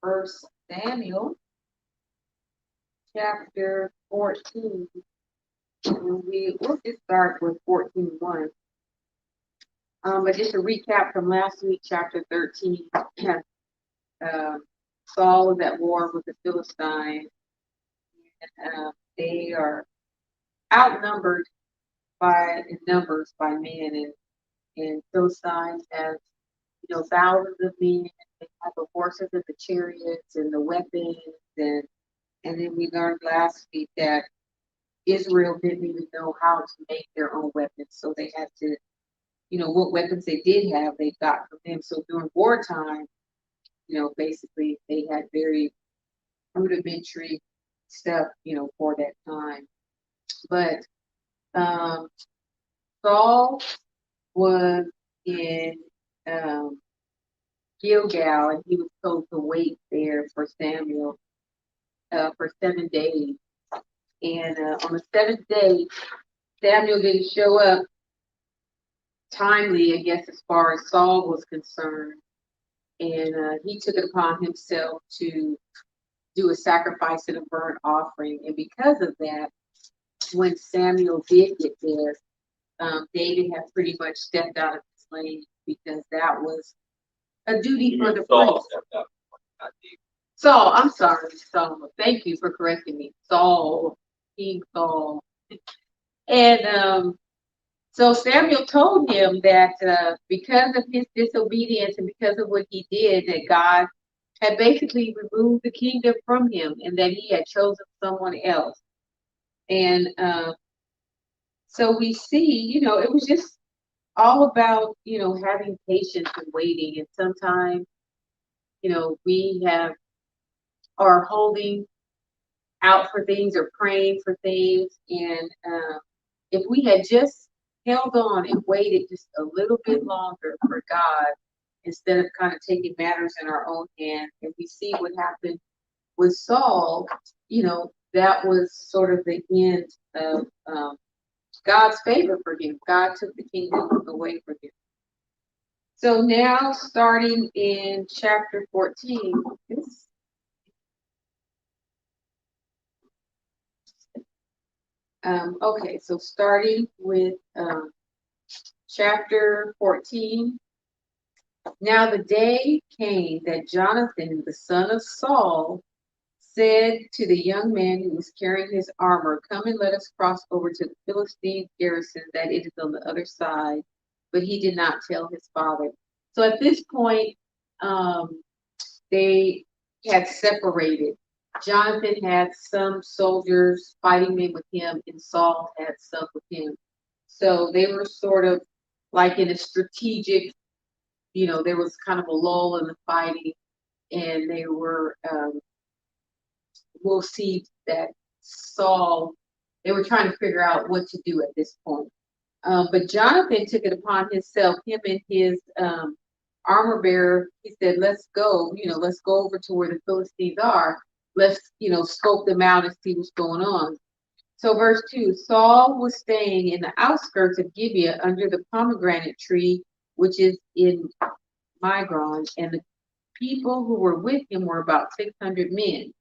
First Samuel chapter 14. And we'll just start with 14:1. But just a recap from last week, chapter 13. Saul was at war with the Philistines. And, they are outnumbered in numbers by men, and Philistines have thousands of men. They have the horses and the chariots and the weapons, and then we learned last week that Israel didn't even know how to make their own weapons, so they had to, what weapons they did have, they got from them. So during wartime, basically they had very rudimentary stuff, for that time. But Saul was in Gilgal, and he was told to wait there for Samuel for 7 days. And on the seventh day, Samuel didn't show up timely, I guess, as far as Saul was concerned. And he took it upon himself to do a sacrifice and a burnt offering. And because of that, when Samuel did get there, David had pretty much stepped out of his lane, because that was a duty for the priest. Saul, I'm sorry, Saul. Thank you for correcting me. Saul, King Saul. And so Samuel told him that because of his disobedience and because of what he did, that God had basically removed the kingdom from him, and that he had chosen someone else. And so we see, it was just all about, having patience and waiting. And sometimes, we are holding out for things or praying for things. And if we had just held on and waited just a little bit longer for God, instead of kind of taking matters in our own hands, and we see what happened with Saul, that was sort of the end of God's favor for him. God took the kingdom away from him. So now, starting in chapter 14, okay, so starting with chapter 14. Now the day came that Jonathan, the son of Saul, said to the young man who was carrying his armor, "Come and let us cross over to the Philistine garrison that it is on the other side." But he did not tell his father. So at this point, they had separated. Jonathan had some soldiers fighting men with him, and Saul had some with him. So they were sort of like in a strategic, there was kind of a lull in the fighting, and they were, we'll see that Saul, they were trying to figure out what to do at this point. But Jonathan took it upon himself, him and his armor bearer. He said, let's go over to where the Philistines are. Let's, scope them out and see what's going on. So verse 2, Saul was staying in the outskirts of Gibeah under the pomegranate tree, which is in Migron, and the people who were with him were about 600 men.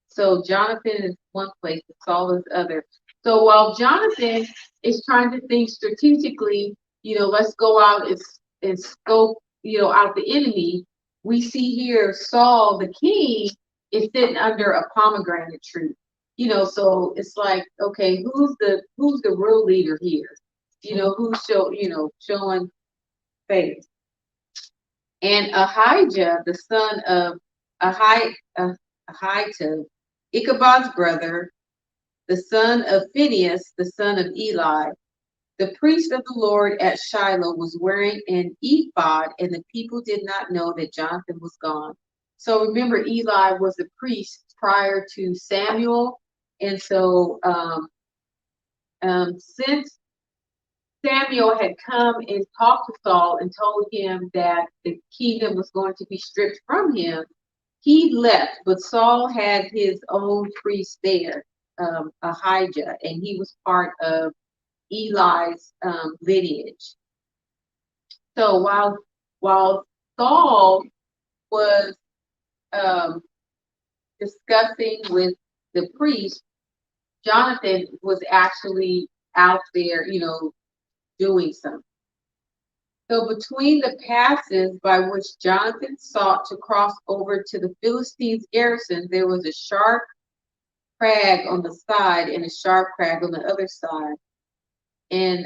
So Jonathan is one place, and Saul is other. So while Jonathan is trying to think strategically, let's go out and scope, out the enemy, we see here Saul, the king, is sitting under a pomegranate tree. So it's like, okay, who's the real leader here? Who's showing faith. And Ahijah, the son of Ahitub, Ichabod's brother, the son of Phinehas, the son of Eli, the priest of the Lord at Shiloh, was wearing an ephod, and the people did not know that Jonathan was gone. So remember, Eli was the priest prior to Samuel. And so since Samuel had come and talked to Saul and told him that the kingdom was going to be stripped from him, he left. But Saul had his own priest there, Ahijah, and he was part of Eli's lineage. So while Saul was discussing with the priest, Jonathan was actually out there, doing something. So between the passes by which Jonathan sought to cross over to the Philistines' garrison, there was a sharp crag on the side and a sharp crag on the other side. And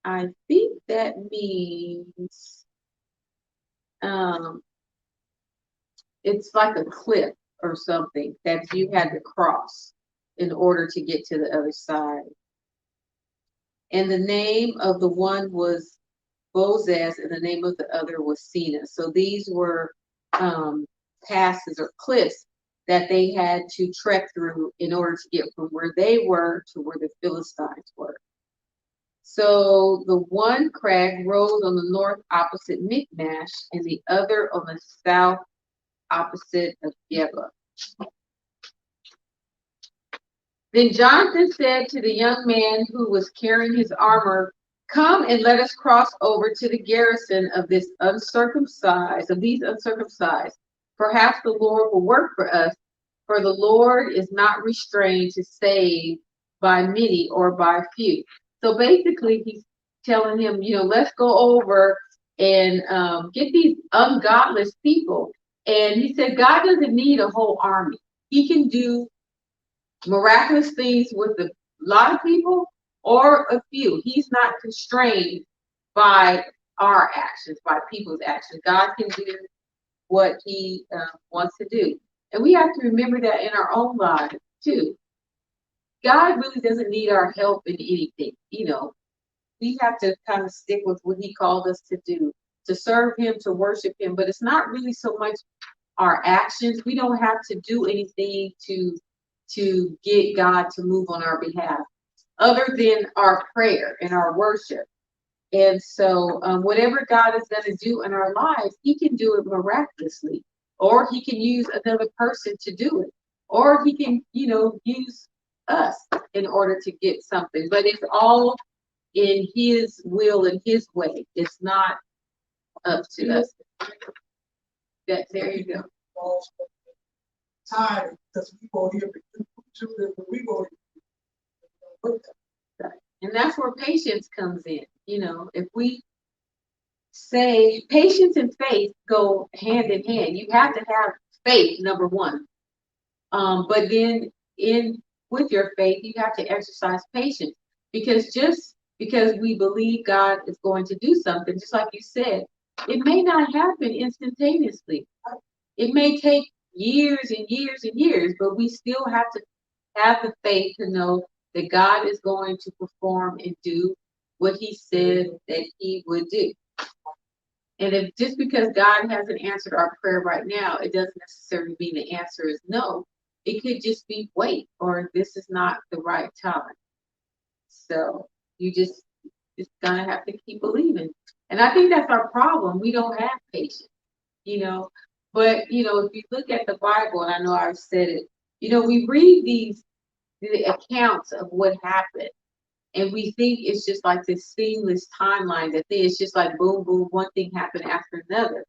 I think that means it's like a cliff or something that you had to cross in order to get to the other side. And the name of the one was Bozez, and the name of the other was Sina. So these were passes or cliffs that they had to trek through in order to get from where they were to where the Philistines were. So the one crag rose on the north opposite Michmash, and the other on the south opposite of Geba. Then Jonathan said to the young man who was carrying his armor, "Come and let us cross over to the garrison of these uncircumcised. Perhaps the Lord will work for us, for the Lord is not restrained to save by many or by few." So basically, he's telling him, let's go over and get these ungodless people. And he said, God doesn't need a whole army. He can do miraculous things with a lot of people or a few. He's not constrained by our actions, by people's actions. God can do what he wants to do. And we have to remember that in our own lives too. God really doesn't need our help in anything. We have to kind of stick with what he called us to do, to serve him, to worship him. But it's not really so much our actions. We don't have to do anything to get God to move on our behalf, other than our prayer and our worship. And so whatever God is going to do in our lives, he can do it miraculously, or he can use another person to do it, or he can, use us in order to get something. But it's all in his will and his way. It's not up to us. There you go. Time, because we won't hear we won't. And that's where patience comes in. If we say patience and faith go hand in hand, you have to have faith, number one. But then with your faith, you have to exercise patience, because just because we believe God is going to do something, just like you said, it may not happen instantaneously. It may take years and years and years, but we still have to have the faith to know that God is going to perform and do what he said that he would do. And if just because God hasn't answered our prayer right now, it doesn't necessarily mean the answer is no. It could just be wait, or this is not the right time. So you just gonna have to keep believing. And I think that's our problem. We don't have patience, But if you look at the Bible, and I know I've said it, we read the accounts of what happened, and we think it's just like this seamless timeline, that it's just like boom, boom, one thing happened after another.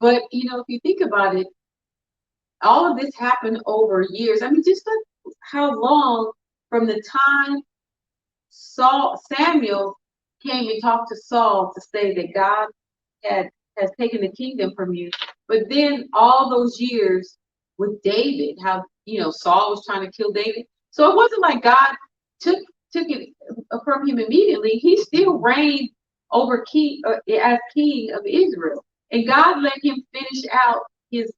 But if you think about it, all of this happened over years. I mean, just look how long from the time Samuel came and talked to Saul to say that God has taken the kingdom from you. But then all those years with David, how Saul was trying to kill David. So it wasn't like God took it from him immediately. He still reigned over as king of Israel, and God let him finish out his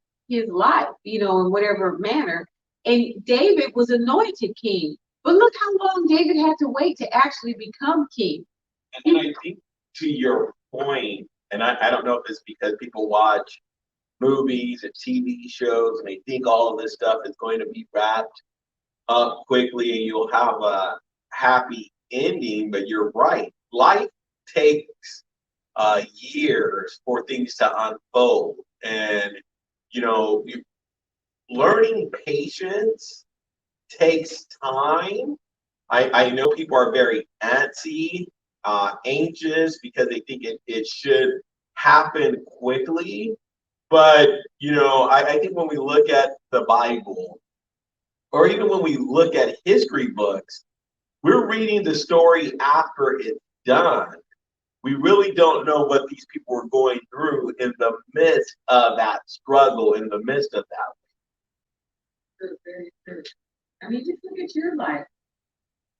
life, in whatever manner. And David was anointed king. But look how long David had to wait to actually become king. And I think, to your point, and I don't know if it's because people watch movies and TV shows and they think all of this stuff is going to be wrapped up quickly and you'll have a happy ending, but you're right. Life takes years for things to unfold. And, learning patience takes time. I know people are very antsy, anxious, because they think it should happen quickly. But, you know, I think when we look at the Bible, or even when we look at history books, we're reading the story after it's done. We really don't know what these people were going through in the midst of that struggle, in the midst of that. True, very true. I mean, just look at your life,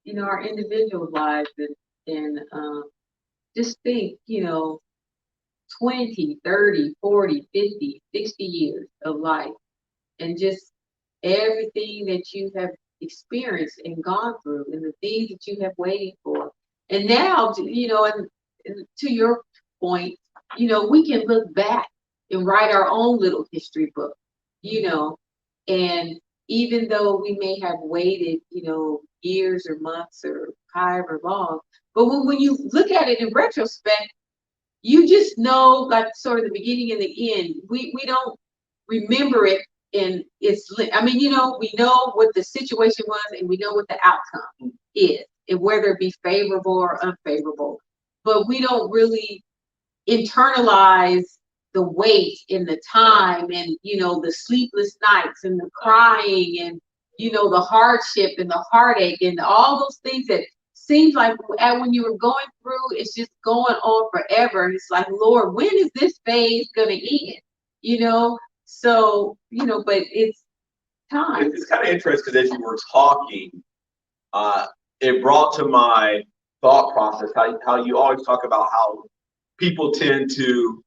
you know, our individual lives, and just think, you know, 20, 30, 40, 50, 60 years of life, and just everything that you have experienced and gone through, and the things that you have waited for. And now, you know, and to your point, you know, we can look back and write our own little history book, you know, and even though we may have waited, you know, years or months or however long, but when you look at it in retrospect, you just know, like, sort of the beginning and the end. We don't remember it in I mean, you know, we know what the situation was and we know what the outcome is, and whether it be favorable or unfavorable, but we don't really internalize the weight and the time, and, you know, the sleepless nights and the crying, and, you know, the hardship and the heartache and all those things that seems like when you were going through, it's just going on forever. And it's like, Lord, when is this phase gonna end? You know, so, you know, but it's time. It's kind of interesting because as you were talking, it brought to my thought process how you always talk about how people tend to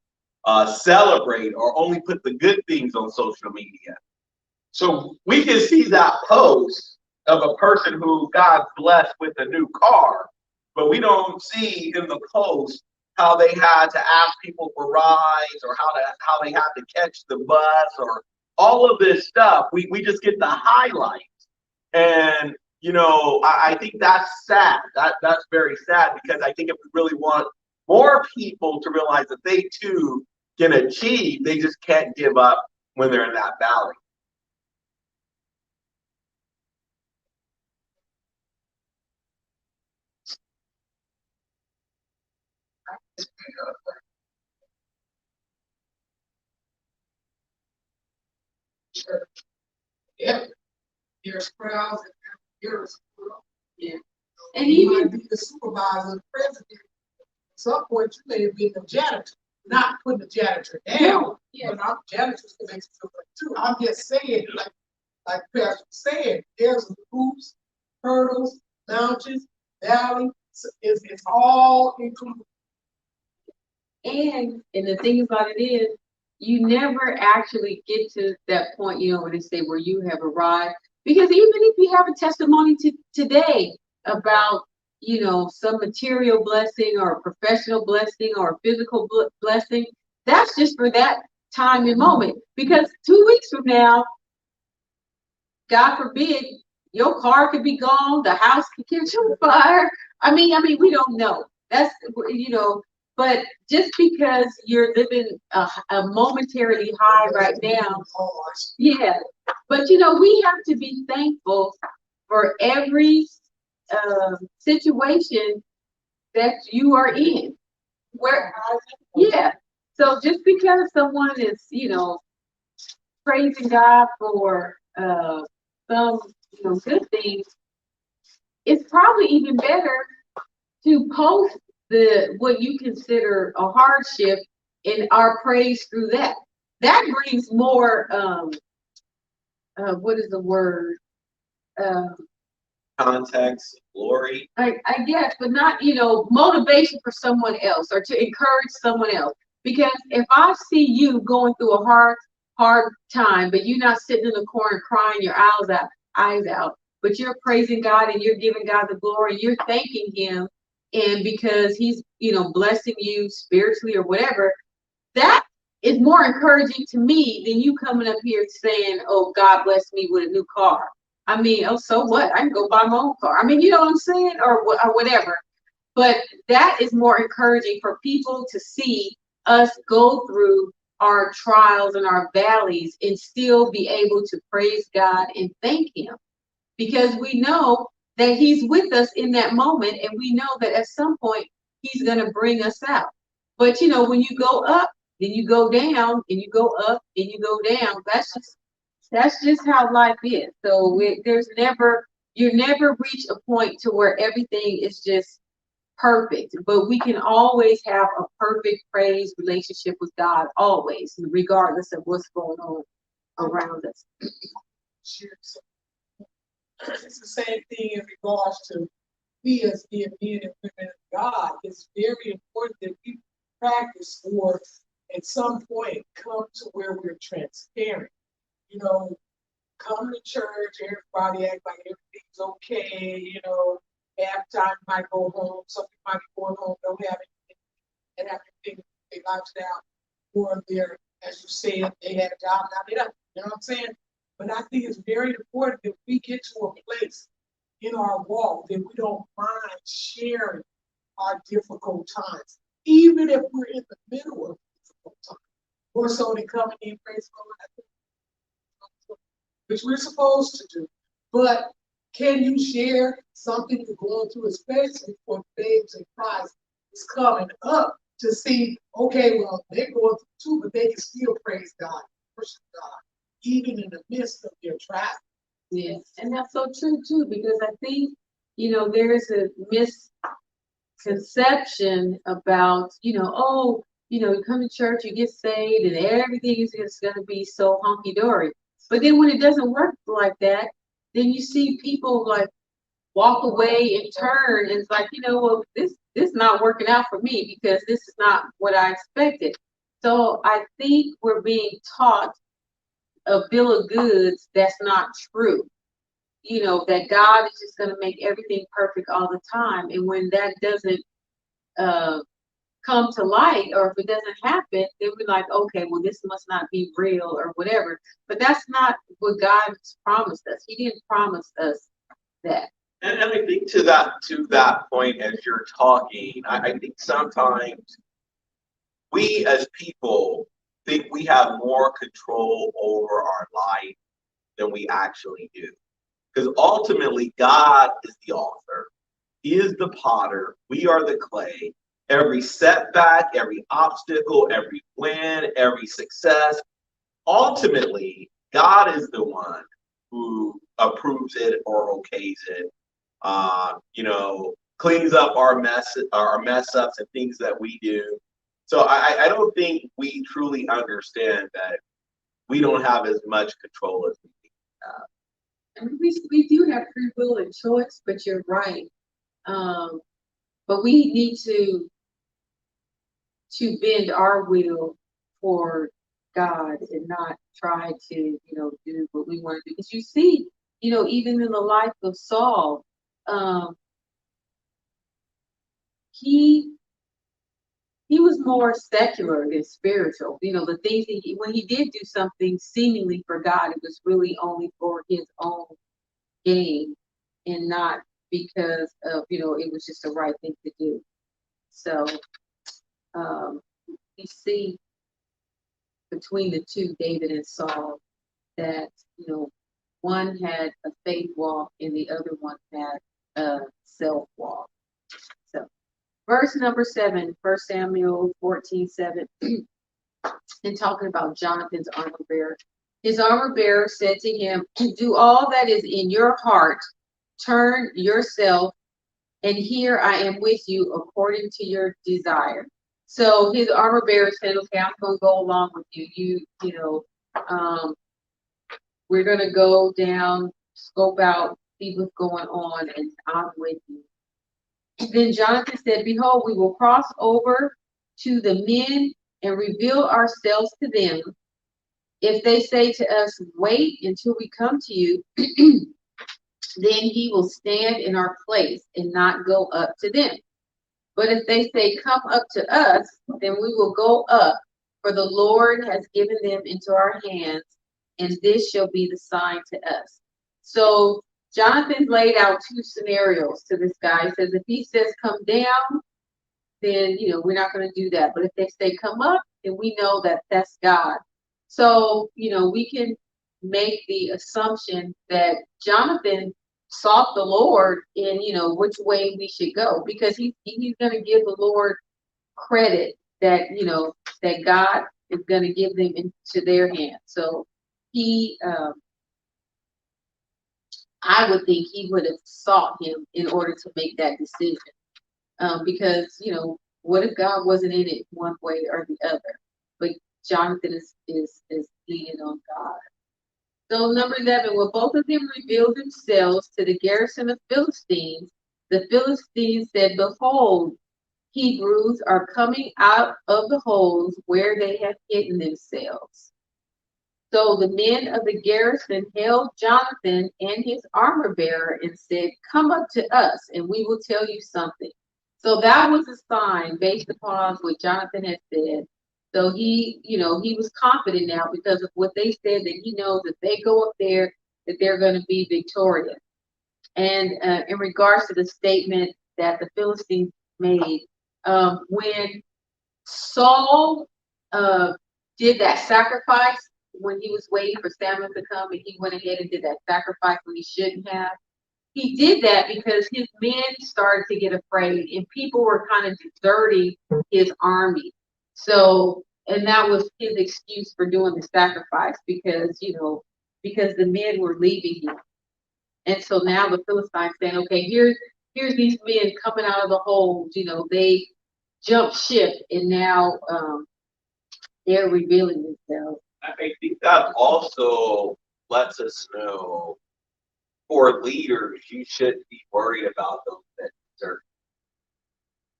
celebrate or only put the good things on social media. So we can see that post of a person who God's blessed with a new car, but we don't see in the post how they had to ask people for rides, or how they had to catch the bus, or all of this stuff. We just get the highlights. And, you know, I think that's sad. That's very sad, because I think if we really want more people to realize that they too can achieve, they just can't give up when they're in that valley. Church. Yeah, there's crowds and there's, Yeah. and And you even might be the supervisor, the president. At some point, you may be the janitor, not putting the janitor down, yeah, but I'm janitors can make stuff like too. I'm just saying, like Pastor said, there's hoops, hurdles, mountains, valley. So it's all included. and the thing about it is, you never actually get to that point, you know, where they say where you have arrived. Because even if you have a testimony today about, you know, some material blessing or a professional blessing or a physical blessing, that's just for that time and moment. Because 2 weeks from now, God forbid, your car could be gone, the house could catch on fire. I mean, we don't know. That's, you know, but just because you're living a momentarily high right now, yeah. But, you know, we have to be thankful for every situation that you are in. Where, yeah. So just because someone is, you know, praising God for some, you know, good things, it's probably even better to post what you consider a hardship in our praise through that. That brings more what is the word? Context, glory. I guess, but not, you know, motivation for someone else or to encourage someone else. Because if I see you going through a hard time, but you're not sitting in the corner crying your eyes out, but you're praising God and you're giving God the glory, you're thanking Him, and because He's, you know, blessing you spiritually or whatever, that is more encouraging to me than you coming up here saying, "Oh, God bless me with a new car." I mean, oh, so what? I can go buy my own car. I mean, you know what I'm saying, or whatever. But that is more encouraging for people to see us go through our trials and our valleys and still be able to praise God and thank Him, because we know that He's with us in that moment, and we know that at some point He's going to bring us out. But, you know, when you go up, then you go down, and you go up, and you go down. That's just how life is. So you never reach a point to where everything is just perfect, but we can always have a perfect praise relationship with God, always, regardless of what's going on around us. It's the same thing in regards to we as being men and women of God. It's very important that we practice or at some point come to where we're transparent. You know, come to church, everybody act like everything's okay, you know, half time might go home, some people might be going home, don't have anything, and have to figure their lifestyle, or they're, as you said, they had a job, now they don't, you know what I'm saying? But I think it's very important that we get to a place in our walk that we don't mind sharing our difficult times, even if we're in the middle of difficult times. More so than coming in, praise God, which we're supposed to do. But can you share something you're going through, especially for babes in Christ is coming up to see, okay, well, they're going through too, but they can still praise God, worship God, even in the midst of their trial. Yes, and that's so true too, because I think, there's a misconception about, you come to church, you get saved, and everything is just going to be so hunky-dory. But then when it doesn't work like that, then you see people like walk away and turn, and it's like, well, this not working out for me because this is not what I expected. So I think we're being taught a bill of goods that's not true. That God is just going to make everything perfect all the time. And when that doesn't come to light, or if it doesn't happen, then we're like, okay, well, this must not be real or whatever. But that's not what God has promised us. He didn't promise us that. And I think to that point, as you're talking, I think sometimes we as people think we have more control over our life than we actually do. Because ultimately, God is the author. He is the potter. We are the clay. Every setback, every obstacle, every win, every success, ultimately, God is the one who approves it or okays it. Cleans up our mess ups and things that we do. So I don't think we truly understand that we don't have as much control as we have. And we do have free will and choice, but you're right. But we need to bend our will for God and not try to, do what we want to do. Because you see, even in the life of Saul, he was more secular than spiritual. The things when he did do something seemingly for God, it was really only for his own gain and not because of, it was just the right thing to do. So we see between the two, David and Saul, that, one had a faith walk and the other one had a self walk. So verse number 7, 1 Samuel 14:7, and talking about Jonathan's armor bearer. His armor bearer said to him, do all that is in your heart, turn yourself, and here I am with you according to your desire. So his armor bearer said, okay, I'm going to go along with you. We're going to go down, scope out, see what's going on, and I'm with you. Then Jonathan said, behold, we will cross over to the men and reveal ourselves to them. If they say to us, wait until we come to you, then he will stand in our place and not go up to them. But if they say, come up to us, then we will go up, for the Lord has given them into our hands, and this shall be the sign to us. So Jonathan laid out two scenarios to this guy. He says, if he says, come down, then, we're not going to do that. But if they say, come up, then we know that that's God. So, we can make the assumption that Jonathan sought the Lord in, which way we should go, because he's going to give the Lord credit that, you know, that God is going to give them into their hands. So he, I would think he would have sought him in order to make that decision. Because, you know, what if God wasn't in it one way or the other? But Jonathan is leaning on God. So number 11, when both of them revealed themselves to the garrison of Philistines, the Philistines said, behold, Hebrews are coming out of the holes where they have hidden themselves. So the men of the garrison held Jonathan and his armor bearer and said, come up to us and we will tell you something. So that was a sign based upon what Jonathan had said. So he, you know, he was confident now because of what they said, that he knows that they go up there, that they're going to be victorious. And in regards to the statement that the Philistines made, when Saul did that sacrifice, when he was waiting for Samuel to come, and he went ahead and did that sacrifice when he shouldn't have. He did that because his men started to get afraid, and people were kind of deserting his army. So, and that was his excuse for doing the sacrifice, because, you know, because the men were leaving him. And so now the Philistines saying, okay, here's these men coming out of the holes, you know, they jumped ship, and now they're revealing themselves. I think that also lets us know, for leaders, you shouldn't be worried about those that desert.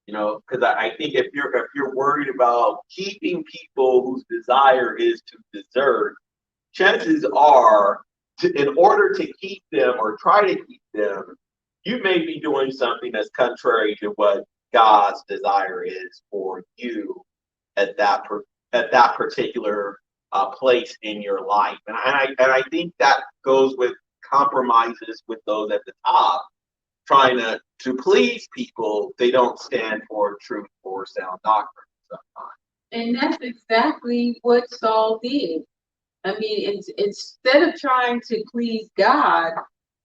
You know, because I think if you're worried about keeping people whose desire is to desert, chances are, in order to keep them or try to keep them, you may be doing something that's contrary to what God's desire is for you at that particular place in your life. And I think that goes with compromises with those at the top, trying to please people. They don't stand for truth or sound doctrine sometimes. And that's exactly what Saul did. I mean, instead of trying to please God,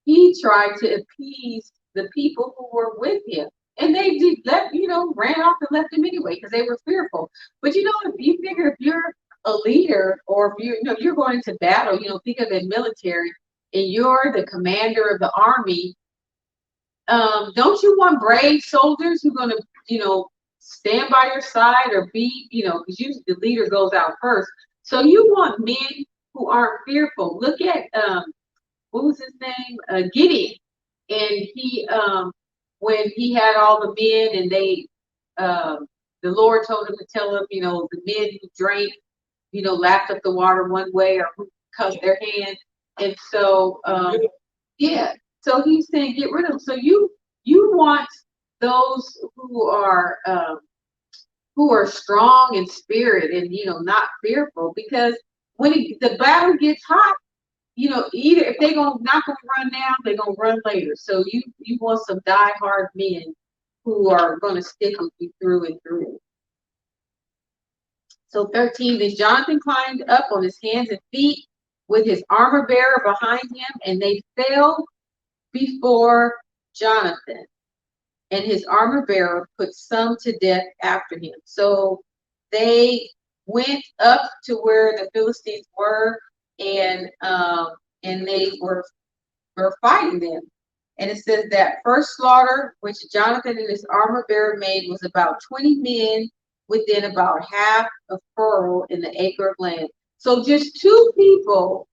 he tried to appease the people who were with him. And they did ran off and left him anyway because they were fearful. But you know, if you figure, if you're a leader, or if you're going into battle, think of it military, and you're the commander of the army, don't you want brave soldiers who are going to, stand by your side, or be, because usually the leader goes out first. So you want men who aren't fearful. Look at what was his name? Gideon. And he when he had all the men, and they the Lord told him to tell him, the men who drank, lapped up the water one way, or who cupped their hand. And so yeah. So he's saying get rid of them. So you want those who are strong in spirit, and not fearful, because when the battle gets hot, either if they're not gonna run now, they're gonna run later. So you want some diehard men who are gonna stick with you through and through. So 13, then Jonathan climbed up on his hands and feet with his armor bearer behind him, and they fell before Jonathan. And his armor bearer put some to death after him. So they went up to where the Philistines were, and they were fighting them. And it says that first slaughter which Jonathan and his armor bearer made was about 20 men within about half a furrow in the acre of land. So just two people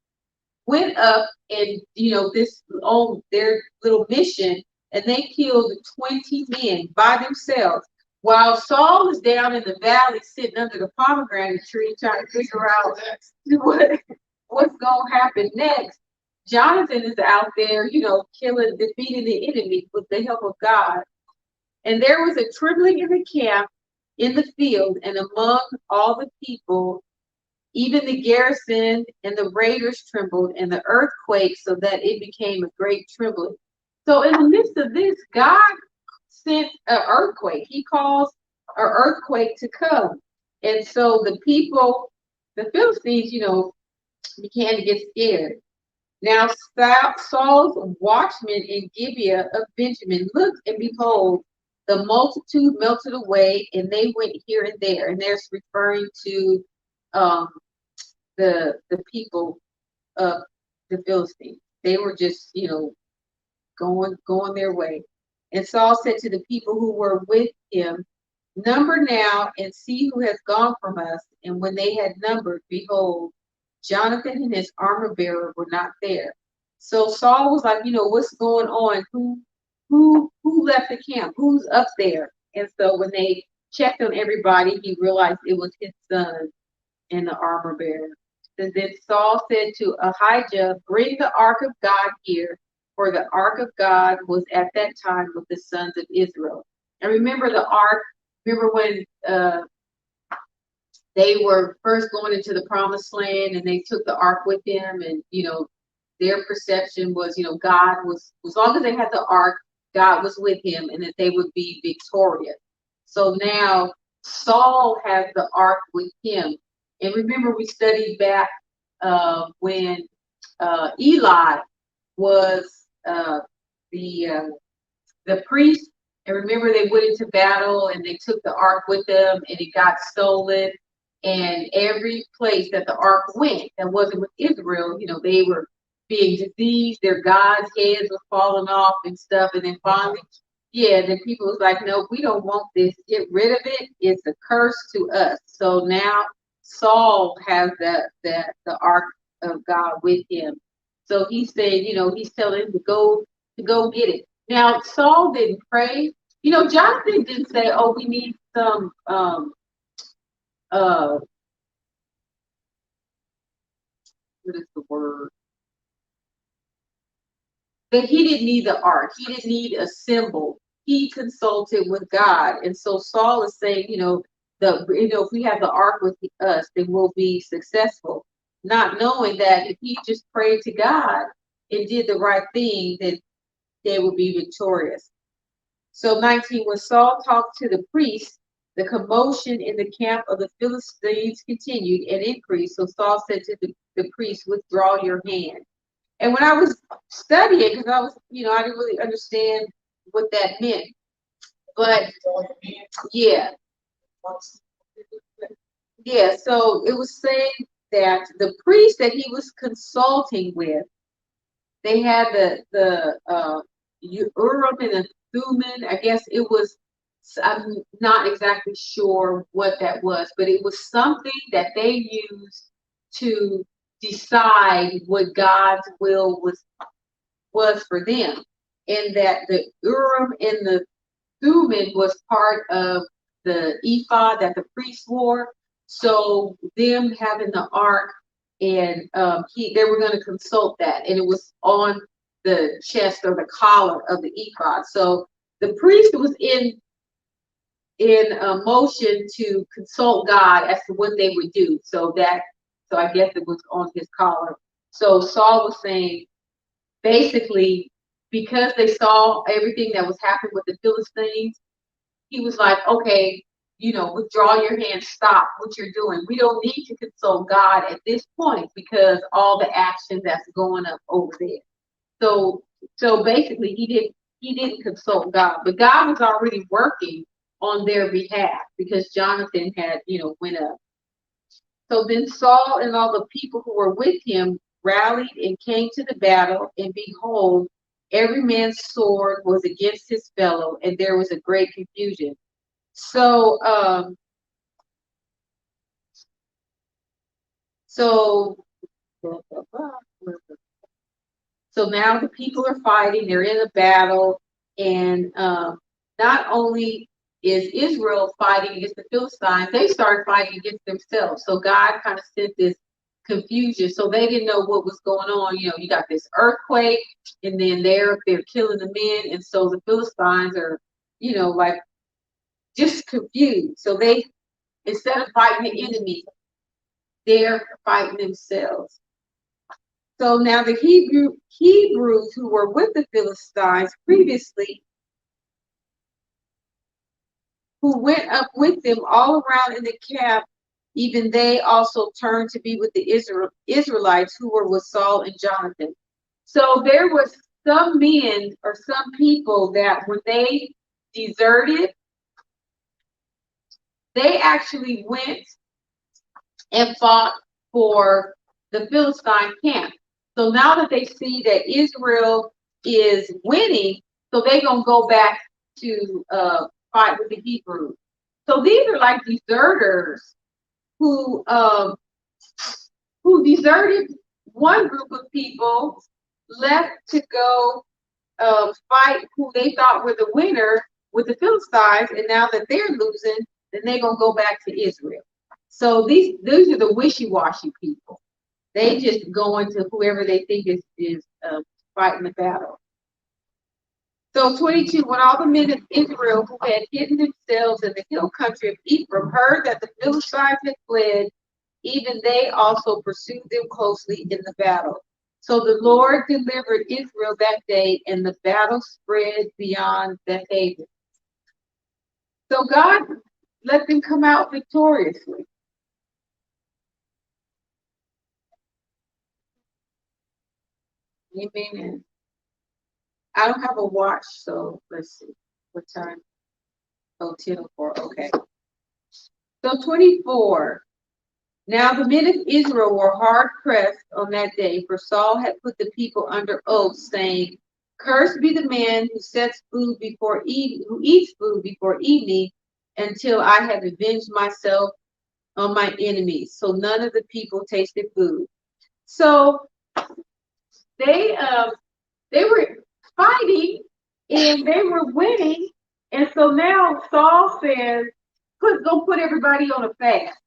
went up and this on their little mission, and they killed 20 men by themselves, while Saul is down in the valley sitting under the pomegranate tree trying to figure out what's going to happen next. Jonathan is out there, defeating the enemy with the help of God. And there was a trembling in the camp, in the field, and among all the people. Even the garrison and the raiders trembled, and the earth quaked, so that it became a great trembling. So in the midst of this, God sent an earthquake. He caused an earthquake to come. And so the people, the Philistines, began to get scared. Now Saul's watchmen in Gibeah of Benjamin looked, and behold, The multitude melted away, and they went here and there. And there's referring to um, the people of the Philistines. They were just, going their way. And Saul said to the people who were with him, "Number now and see who has gone from us." And when they had numbered, behold, Jonathan and his armor bearer were not there. So Saul was like, what's going on? Who left the camp? Who's up there? And so when they checked on everybody, he realized it was his son and the armor bearer. And then Saul said to Ahijah, "Bring the ark of God here," for the ark of God was at that time with the sons of Israel. And remember the ark, remember when they were first going into the promised land and they took the ark with them, and their perception was, God was, as long as they had the ark, God was with him and that they would be victorious. So now Saul has the ark with him. And remember, we studied back when Eli was the priest. And remember, they went into battle and they took the ark with them, and it got stolen. And every place that the ark went that wasn't with Israel, they were being diseased, their gods' heads were falling off and stuff. And then finally, then people was like, "No, we don't want this. Get rid of it. It's a curse to us." So now Saul has the ark of God with him. So he said, he's telling him to go get it. Now Saul didn't pray. Jonathan didn't say, "Oh, we need some what is the word?" That he didn't need the ark. He didn't need a symbol. He consulted with God. And so Saul is saying, if we have the ark with us, then we'll be successful. Not knowing that if he just prayed to God and did the right thing, that they would be victorious. So 19, when Saul talked to the priest, the commotion in the camp of the Philistines continued and increased. So Saul said to the priest, "Withdraw your hand." And when I was studying, because I was, I didn't really understand what that meant. But yeah. Yeah, so it was saying that the priest that he was consulting with, they had the Urim and the Thummim. I guess it was, I'm not exactly sure what that was, but it was something that they used to decide what God's will was for them, and that the Urim and the Thummim was part of the ephod that the priest wore. So them having the ark, and they were going to consult that, and it was on the chest or the collar of the ephod. So the priest was in motion to consult God as to what they would do. So I guess it was on his collar. So Saul was saying, basically, because they saw everything that was happening with the Philistines, he was like, "Okay, withdraw your hand, stop what you're doing. We don't need to consult God at this point because all the action that's going up over there." So basically, he didn't consult God, but God was already working on their behalf because Jonathan had, went up. So then Saul and all the people who were with him rallied and came to the battle, and behold, every man's sword was against his fellow, and there was a great confusion. So now the people are fighting, they're in a battle, and not only is Israel fighting against the Philistines, they started fighting against themselves. So God kind of sent this confusion. So they didn't know what was going on. You got this earthquake, and then they're killing the men, and so the Philistines are, like just confused. So they, instead of fighting the enemy, they're fighting themselves. So now the Hebrews who were with the Philistines previously, who went up with them all around in the camp, even they also turned to be with the Israelites who were with Saul and Jonathan. So there was some men or some people that when they deserted, they actually went and fought for the Philistine camp. So now that they see that Israel is winning, so they're going to go back to fight with the Hebrews. So these are like deserters who deserted. One group of people left to go fight who they thought were the winner with the Philistines, and now that they're losing, then they're gonna go back to Israel. So these are the wishy-washy people. They just go into whoever they think is fighting the battle. So 22, when all the men of Israel who had hidden themselves in the hill country of Ephraim heard that the Philistines had fled, even they also pursued them closely in the battle. So the Lord delivered Israel that day, and the battle spread beyond the haven. So God let them come out victoriously. Amen. I don't have a watch, so let's see. What time? Oh, 10:04. Okay. So 24. Now the men of Israel were hard pressed on that day, for Saul had put the people under oath, saying, "Cursed be the man who sets food before who eats food before evening, until I have avenged myself on my enemies." So none of the people tasted food. So they were fighting and they were winning, and so now Saul says, "Go put everybody on a fast."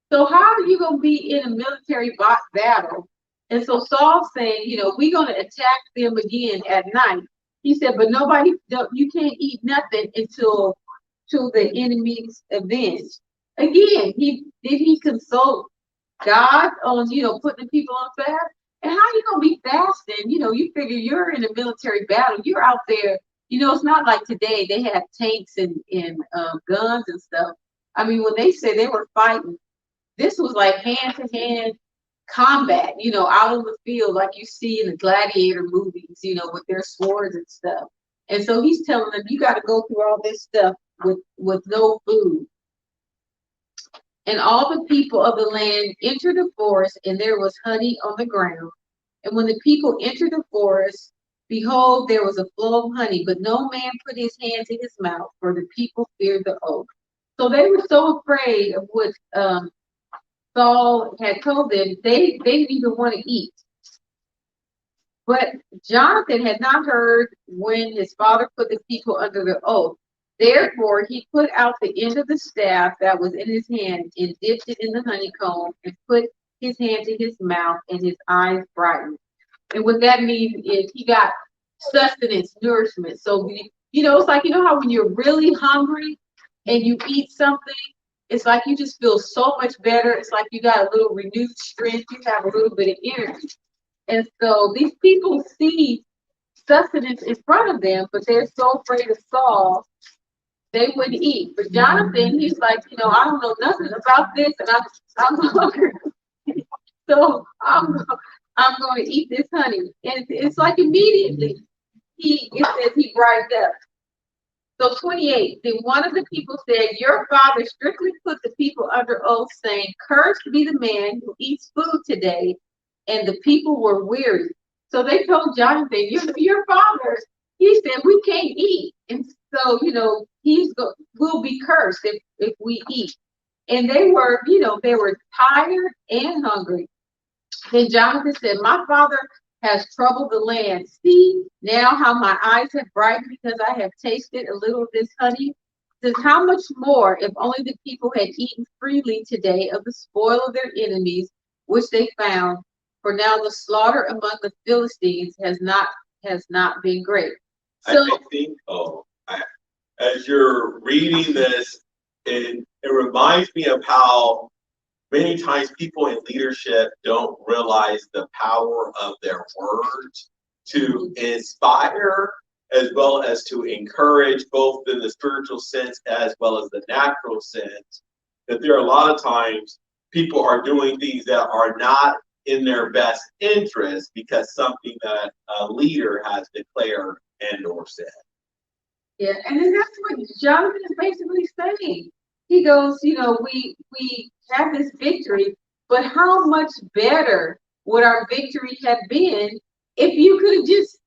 So how are you going to be in a military battle? And so Saul's saying, we're going to attack them again at night. He said, but you can't eat nothing until the enemy's avenged. Again, did he consult God on, putting people on fast? And how are you going to be fasting? You figure you're in a military battle. You're out there. It's not like today they have tanks and guns and stuff. I mean, when they say they were fighting, this was like hand-to-hand combat, out in the field like you see in the gladiator movies, with their swords and stuff. And so he's telling them, you got to go through all this stuff with no food. And all the people of the land entered the forest, and there was honey on the ground. And when the people entered the forest, behold, there was a flow of honey, but no man put his hand to his mouth, for the people feared the oath. So they were so afraid of what Saul had told them, they didn't even want to eat. But Jonathan had not heard when his father put the people under the oath. Therefore, he put out the end of the staff that was in his hand and dipped it in the honeycomb and put his hand to his mouth, and his eyes brightened. And what that means is he got sustenance, nourishment. So, it's like, how when you're really hungry and you eat something, it's like you just feel so much better. It's like you got a little renewed strength. You have a little bit of energy. And so these people see sustenance in front of them, but they're so afraid of Saul, they wouldn't eat. But Jonathan, he's like, I don't know nothing about this, and I'm hungry. So I'm going to eat this honey. And it's like immediately it says he brightened up. So 28, then one of the people said, your father strictly put the people under oath, saying, cursed be the man who eats food today. And the people were weary. So they told Jonathan, your father, he said, we can't eat. And so, we'll be cursed if we eat. And they were, they were tired and hungry. Then Jonathan said, my father has troubled the land. See now how my eyes have brightened because I have tasted a little of this honey. Says, how much more if only the people had eaten freely today of the spoil of their enemies, which they found. For now the slaughter among the Philistines has not been great. So I think, as you're reading this, it reminds me of how many times people in leadership don't realize the power of their words to inspire as well as to encourage, both in the spiritual sense as well as the natural sense. That there are a lot of times people are doing things that are not in their best interest because something that a leader has declared and or said. Yeah, and then that's what Jonathan is basically saying. He goes, we have this victory, but how much better would our victory have been if you could have just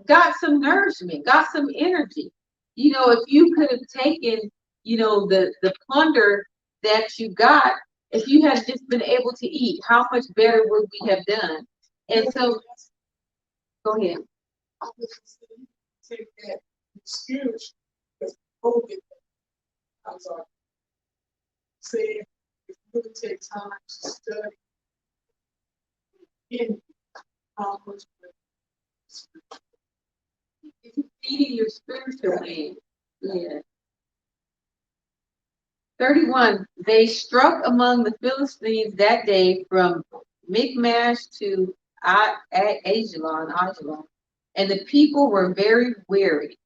got some nourishment, got some energy? If you could have taken, the plunder that you got, if you had just been able to eat, how much better would we have done? And so, go ahead. I was take that excuse because COVID. I'm sorry. Saying if you really take time to study in how much It's feeding your spiritual man. Yeah. 31. They struck among the Philistines that day from Michmash to Ajalon, and the people were very weary.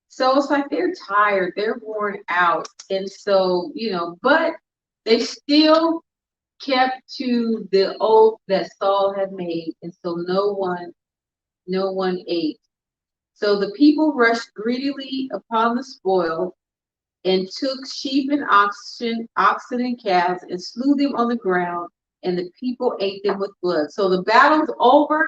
So it's like they're tired, they're worn out, and so but they still kept to the oath that Saul had made, and so no one ate. So the people rushed greedily upon the spoil and took sheep and oxen and calves and slew them on the ground, and the people ate them with blood. So the battle's over.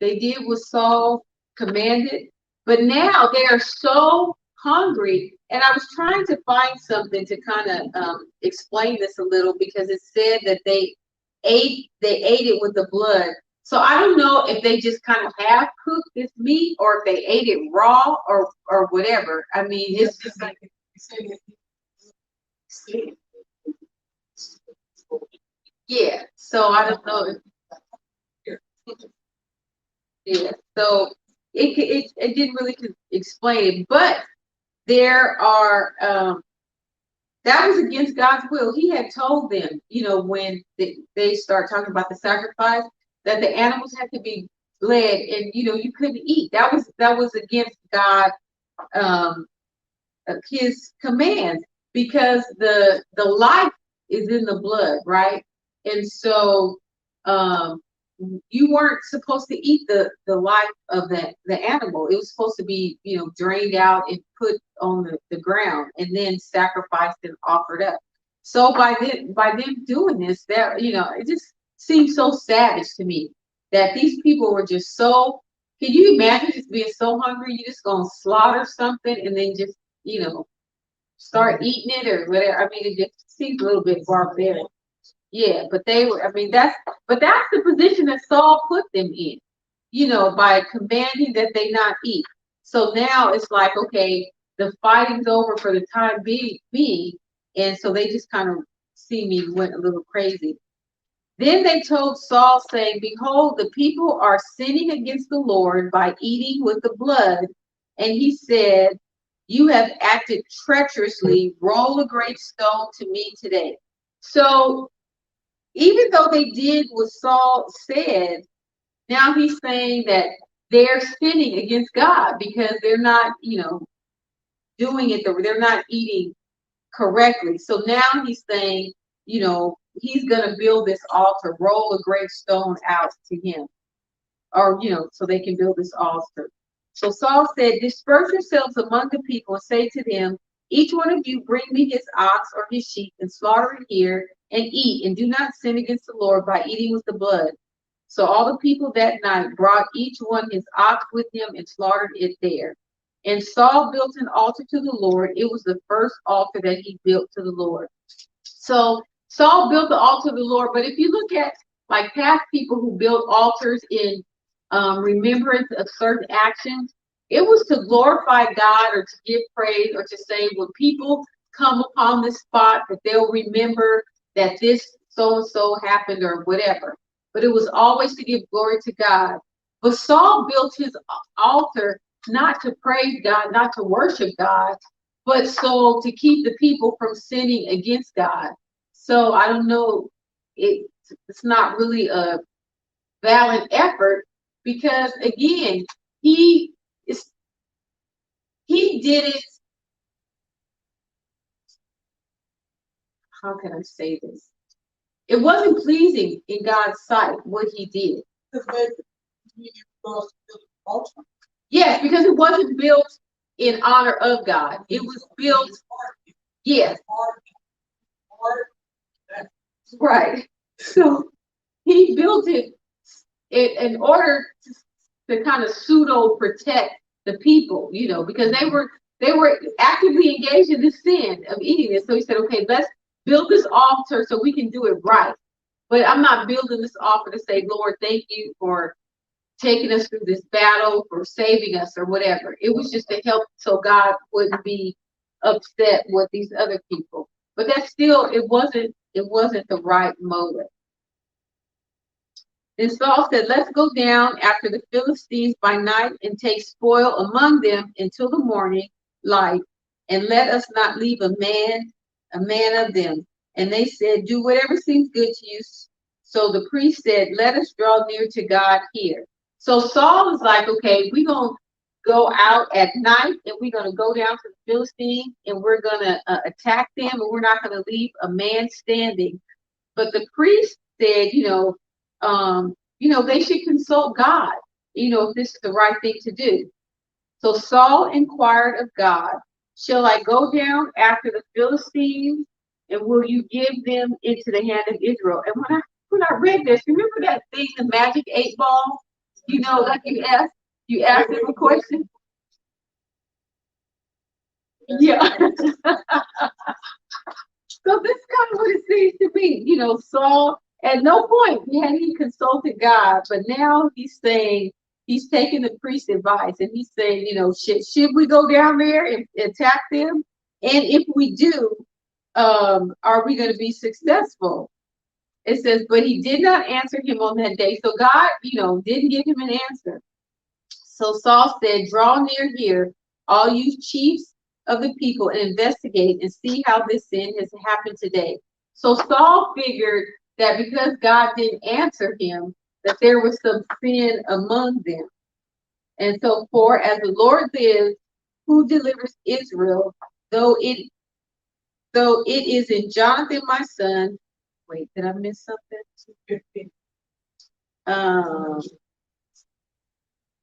They did what Saul commanded, but now they are so hungry. And I was trying to find something to kind of explain this a little because it said that they ate it with the blood. So I don't know if they just kind of half cooked this meat or if they ate it raw or whatever. I mean, it's just like yeah. So I don't know. Yeah. So it didn't really explain it, but there are that was against God's will. He had told them, when they start talking about the sacrifice, that the animals had to be bled, and you couldn't eat. That was against God, his commands, because the life is in the blood, right? And so you weren't supposed to eat the life of the animal. It was supposed to be drained out and put on the ground and then sacrificed and offered up. So by them doing this, that it just seems so savage to me that these people were just so. Can you imagine just being so hungry you just gonna slaughter something and then just start eating it or whatever? I mean, it just seems a little bit barbaric. Yeah, but they were, that's the position that Saul put them in, by commanding that they not eat. So now it's like, okay, the fighting's over for the time being, and so they just kind of went a little crazy. Then they told Saul, saying, behold, the people are sinning against the Lord by eating with the blood. And he said, you have acted treacherously. Roll a great stone to me today. So even though they did what Saul said, now he's saying that they're sinning against God because they're not, doing it. They're not eating correctly. So now he's saying, he's going to build this altar, roll a great stone out to him, or, so they can build this altar. So Saul said, disperse yourselves among the people and say to them, each one of you bring me his ox or his sheep and slaughter it here and eat, and do not sin against the Lord by eating with the blood. So all the people that night brought each one his ox with him and slaughtered it there. And Saul built an altar to the Lord. It was the first altar that he built to the Lord. So Saul built the altar to the Lord. But if you look at like past people who built altars in remembrance of certain actions, it was to glorify God or to give praise or to say when people come upon this spot that they'll remember that this so-and-so happened or whatever. But it was always to give glory to God. But Saul built his altar not to praise God, not to worship God, but so to keep the people from sinning against God. So I don't know, it's not really a valid effort because again, he did it. How can I say this? It wasn't pleasing in God's sight what he did. Yes, because it wasn't built in honor of God. It was built, yes, right. So he built it in order to kind of pseudo protect the people, you know, because they were actively engaged in this sin of eating it. So he said, okay, let's build this altar so we can do it right. But I'm not building this altar to say, Lord, thank you for taking us through this battle, for saving us or whatever. It was just to help so God wouldn't be upset with these other people. But that's still, it wasn't the right motive. And Saul said, let's go down after the Philistines by night and take spoil among them until the morning light, and let us not leave a man of them. And they said, do whatever seems good to you. So the priest said, let us draw near to God here. So Saul was like, okay, we're going to go out at night and we're going to go down to the Philistines and we're going to attack them, and we're not going to leave a man standing. But the priest said, they should consult God, if this is the right thing to do. So Saul inquired of God, shall I go down after the Philistines, and will you give them into the hand of Israel? And when I read this, remember that thing, the magic 8-ball? Like you asked them a question. Yeah. So this is kind of what it seems to be. Saul, at no point had he consulted God, but now he's saying, he's taking the priest's advice, and he's saying, should we go down there and attack them? And if we do, are we going to be successful? It says, but he did not answer him on that day. So God, didn't give him an answer. So Saul said, draw near here, all you chiefs of the people, and investigate and see how this sin has happened today. So Saul figured that because God didn't answer him, that there was some sin among them. And so, for as the Lord lives, who delivers Israel, though it is in Jonathan my son. Wait, did I miss something?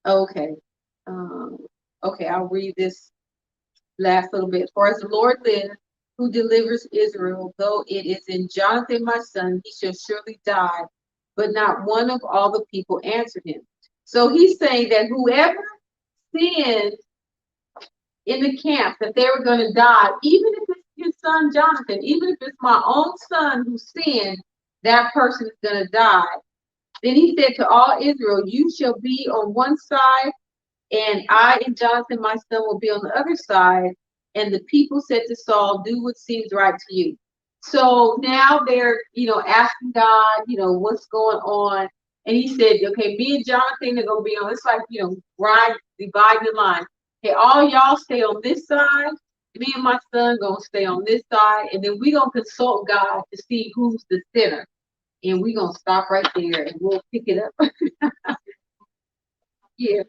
Okay. Okay, I'll read this last little bit. For as the Lord lives, who delivers Israel, though it is in Jonathan my son, he shall surely die. But not one of all the people answered him. So he's saying that whoever sinned in the camp, that they were going to die, even if it's his son Jonathan, even if it's my own son who sinned, that person is going to die. Then he said to all Israel, you shall be on one side, and I and Jonathan my son will be on the other side. And the people said to Saul, do what seems right to you. So now they're, asking God, what's going on. And he said, okay, me and Jonathan are going to be on, it's like, dividing the line. Okay, all y'all stay on this side. Me and my son going to stay on this side. And then we're going to consult God to see who's the sinner. And we're going to stop right there and we'll pick it up. Yeah.